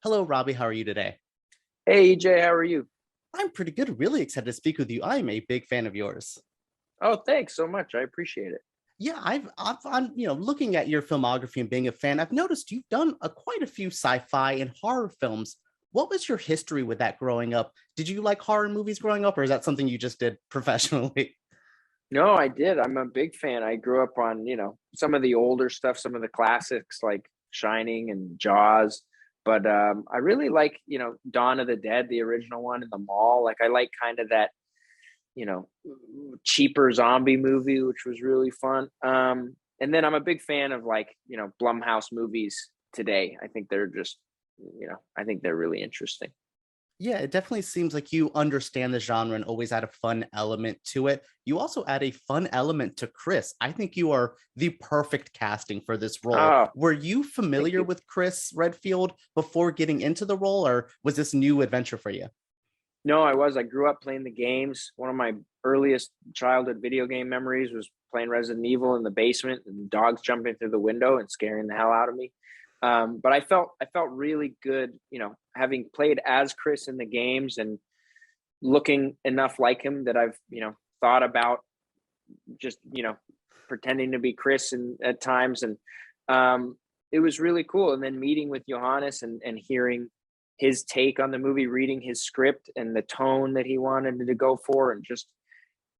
Hello, Robbie. How are you today? Hey EJ, how are you? I'm pretty good. Really excited to speak with you. I'm a big fan of yours. Oh, thanks so much. I appreciate it. Yeah, I'm looking at your filmography and being a fan. I've noticed you've done quite a few sci-fi and horror films. What was your history with that growing up? Did you like horror movies growing up, or is that something you just did professionally? No, I did. I'm a big fan. I grew up on, some of the older stuff, some of the classics like Shining and Jaws. But I really like, Dawn of the Dead, the original one in the mall. Like I like kind of that, you know, cheaper zombie movie, which was really fun. And then I'm a big fan of like, Blumhouse movies today. I think they're just, I think they're really interesting. Yeah, it definitely seems like you understand the genre and always add a fun element to it. You also add a fun element to Chris. I think you are the perfect casting for this role. Oh, Were you thank familiar you. with Chris Redfield before getting into the role, or was this new adventure for you? No, I was. I grew up playing the games. One of my earliest childhood video game memories was playing Resident Evil in the basement and dogs jumping through the window and scaring the hell out of me. But I felt really good, having played as Chris in the games and looking enough like him that I've, thought about just, pretending to be Chris and at times. And it was really cool. And then meeting with Johannes and hearing his take on the movie, reading his script and the tone that he wanted to go for, and just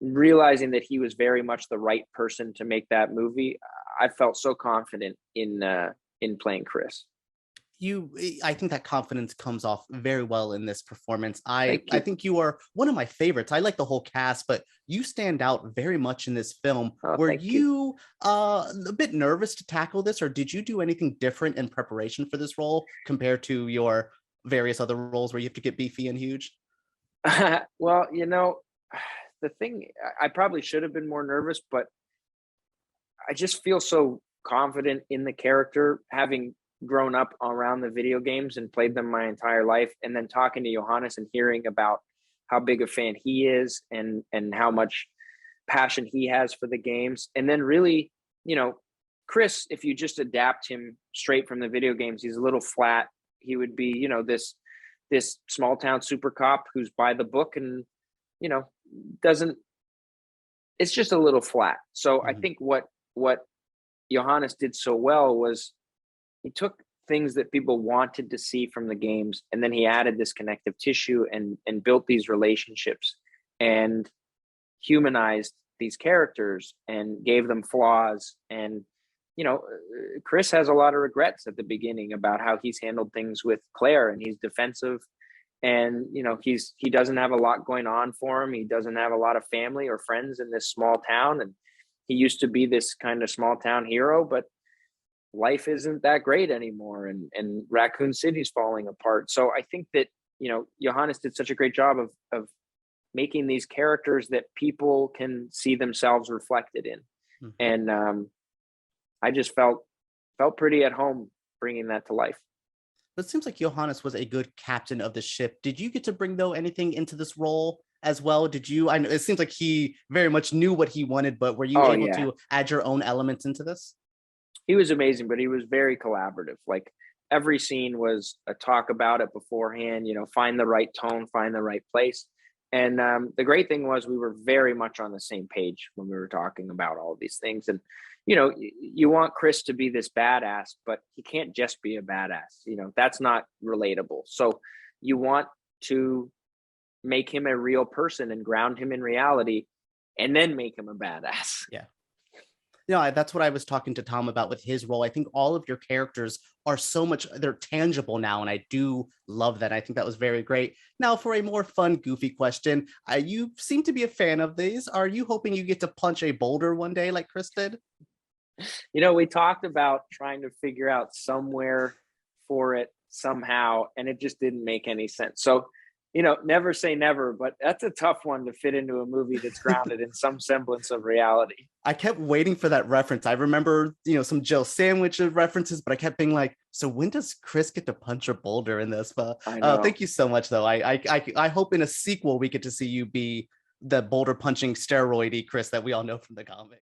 realizing that he was very much the right person to make that movie. I felt so confident in playing Chris. I think that confidence comes off very well in this performance. I Thank I you. think you are one of my favorites. I like the whole cast, but you stand out very much in this film. Oh, Were thank you. you a bit nervous to tackle this, or did you do anything different in preparation for this role compared to your various other roles where you have to get beefy and huge? Well, the thing, I probably should have been more nervous, but I just feel so confident in the character, having grown up around the video games and played them my entire life, and then talking to Johannes and hearing about how big a fan he is and how much passion he has for the games. And then really, you know, Chris, if you just adapt him straight from the video games, he's a little flat. He would be, this small town super cop who's by the book and, you know, doesn't it's just a little flat. So I Mhm. think what Johannes did so well was he took things that people wanted to see from the games, and then he added this connective tissue and built these relationships and humanized these characters and gave them flaws. And Chris has a lot of regrets at the beginning about how he's handled things with Claire, and he's defensive, and he doesn't have a lot going on for him. He doesn't have a lot of family or friends in this small town, and he used to be this kind of small town hero, but life isn't that great anymore, and Raccoon City's falling apart. So I think that Johannes did such a great job of making these characters that people can see themselves reflected in. Mhm. And I just felt pretty at home bringing that to life. But it seems like Johannes was a good captain of the ship. Did you get to bring though anything into this role as well? Did you? I know it seems like he very much knew what he wanted, but were you Oh able yeah, to add your own elements into this? he was amazing, but he was very collaborative. Like every scene was a talk about it beforehand, find the right tone, find the right place. And the great thing was we were very much on the same page when we were talking about all of these things. And you want Chris to be this badass, but he can't just be a badass. That's not relatable. So you want to make him a real person and ground him in reality, and then make him a badass. Yeah. That's what I was talking to Tom about with his role. I think all of your characters are so much, they're tangible now, and I do love that. I think that was very great. Now, for a more fun, goofy question, you seem to be a fan of these. Are you hoping you get to punch a boulder one day like Chris did? We talked about trying to figure out somewhere for it somehow, and it just didn't make any sense. So, never say never, but that's a tough one to fit into a movie that's grounded in some semblance of reality. I kept waiting for that reference. I remember, some Jill sandwich references, but I kept being like, so when does Chris get to punch a boulder in this? But I know. thank you so much, though. I hope in a sequel we get to see you be the boulder punching steroidy Chris that we all know from the comic.